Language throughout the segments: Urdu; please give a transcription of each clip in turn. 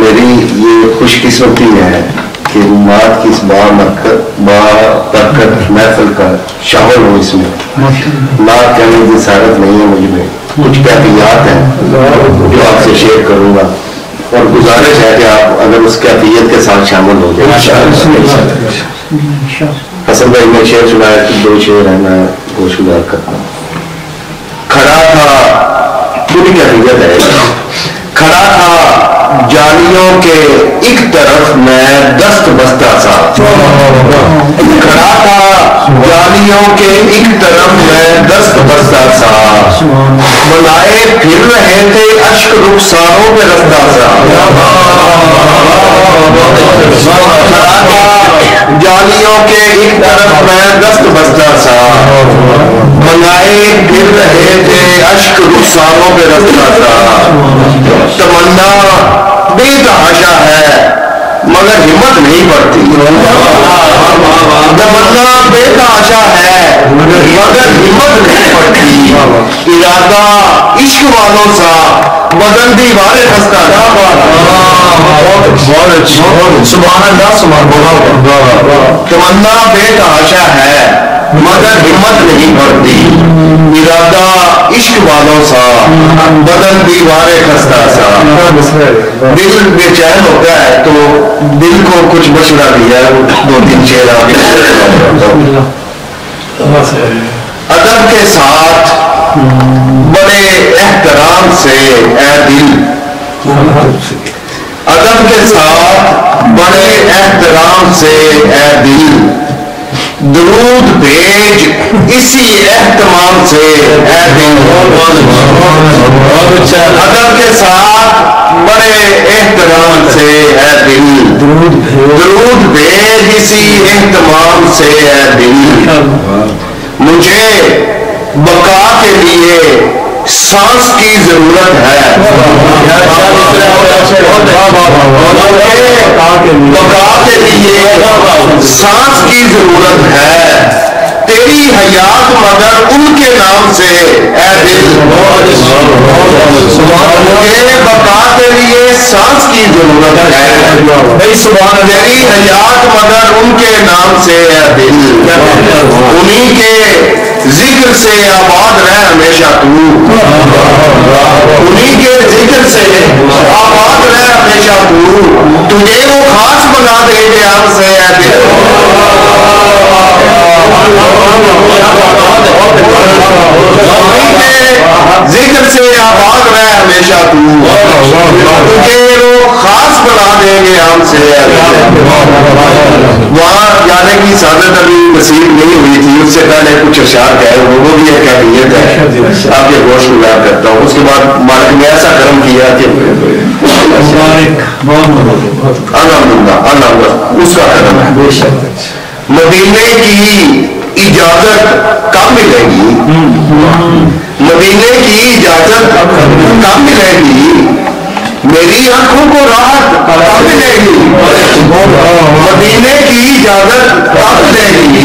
میری یہ خوش قسمتی ہے کہ مات کی اس برکت محفل کا شامل ہوں اس میں. نعت کہنے کی سعادت نہیں ہے مجھ میں, کچھ کیفیات ہیں جو آپ سے شیئر کروں گا, اور گزارش ہے کہ آپ اگر اس کیفیت کے ساتھ شامل ہو جائیں. حسن بھائی نے شعر سنایا کہ 2 شعر ہیں, میں گوش گزار کرتا ہوں. کھڑا تھا پوری کیفیت ہے. کھڑا تھا جالیوں کے ایک طرف میں دست بستہ سا. کھڑا تھا جالیوں کے ایک طرف میں دست بستہ سا. بنائے پھر رہے تھے اشک رخساروں پہ رفتہ سا. کھڑا تھا جالیوں کے ایک طرف میں دست بستہ سا. بنائے پھر رہے تھے اشک رخساروں پہ رفتہ سا. تمنا بے تحاشا ہے مگر ہمت نہیں پڑتی. تمنا بے تحاشا ہے مگر ہمت نہیں پڑتی. ارادہ عشق والوں سا بدن دیوارے خستہ. سبحان اللہ سبحان اللہ. تمنا بے تحاشا ہے مگر ہمت نہیں پڑتی. ارادہ عشق والوں سا بدن دیوارے خستہ سا. دل بے چین ہوتا ہے تو دل کو کچھ مشورہ دیا, 2-3 شعر آپ. ادب کے ساتھ بڑے احترام سے اے دل. ادب کے ساتھ بڑے احترام سے اے دل. درود بھیج اسی اہتمام سے اے دل. ادب کے ساتھ بڑے احترام سے اے دل. درود بھیج اسی اہتمام سے اے دل. مجھے بقا کے لیے سانس کی ضرورت ہے. بقا کے لیے سانس کی ضرورت ہے. تیری حیات مگر ان کے نام سے اے دل. مجھے بقا کے لیے سانس کی ضرورت ہے. تیری حیات مگر ان کے نام سے اے دل. انہی کے ذکر سے آباد رہ ہمیشہ تو. انہی کے ذکر سے آباد رہ ہمیشہ تو. تجھے وہ خاص بنا دے گے آپ سے اے دل. ذکر سے آباد رہ ہمیشہ تو. تجھے وہ خاص بنا دیں گے ہم سے. وہاں جانے کی سعادت ابھی نصیب نہیں ہوئی تھی, اس سے پہلے کچھ اشعار گئے, وہ بھی ایک کیفیت ہے. آپ کے گوشت گزار کرتا ہوں. اس کے بعد مالک نے ایسا کرم کیا کہ الحمدللہ اس کا کرم ہے. مدینے کی اجازت کب ملے گی؟ مدینے کی اجازت کب ملے گی؟ میری آنکھوں کو راحت کب ملے گی؟ مدینے کی اجازت کب ملے گی؟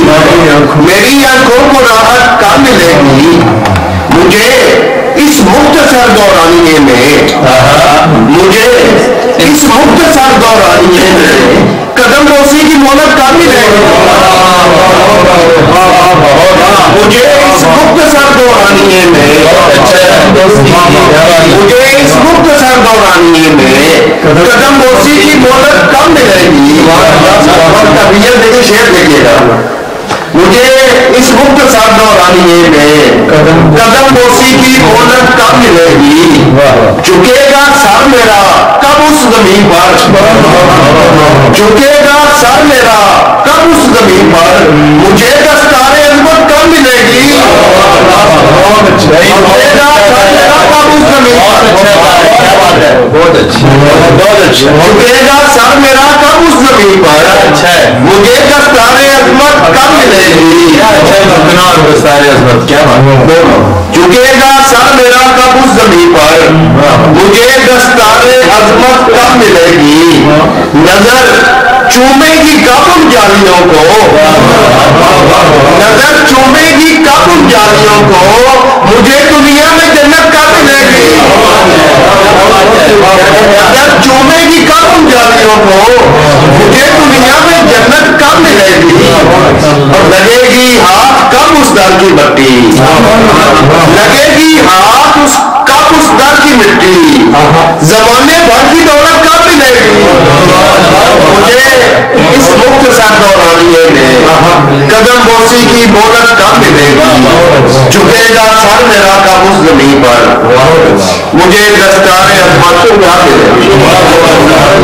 میری آنکھوں کو راحت کب ملے گی؟ مجھے اس مختصر دورانیے میں قدم بوسی کی مہلت کب ملے گی؟ مجھے اس مختصر دورانیے میں قدم بوسی کی مہلت کب ملے گی؟ شعر دیکھیے گا. مجھے اس مختصر دورانیے میں قدم بوسی کی مہلت کب ملے گی؟ جھکے گا سر میرا کب اس زمین پر؟ جھکے گا سر میرا کب اس زمین پر؟ مجھے دستار عظمت کب ملے گی؟ جھکے گا سر میرا کب اس زمین پر؟ بہت اچھا. جھکے گا سر میرا کب اس زمین پر؟ مجھے دستار عظمت کب ملے گی؟ جھکے گا سر میرا کب اس زمین پر؟ مجھے دستار عظمت کب ملے گی؟ نظر چومے گی کب ان جالیوں کو؟ نظر چومے گی کب ان جالیوں کو؟ مجھے دنیا میں جنت کب ملے گی؟ نظر چومے گی کب در کی مٹی لگے گی ہاتھ اس در کی مٹی زمانے بھر کی دولت کب ملے گی مجھے اس مختصر دورانیے میں قدم بوسی کی بولت کب ملے گی جھکے گا سر میرا کب اس زمین پر مجھے دستار عظمت کیا ملے گی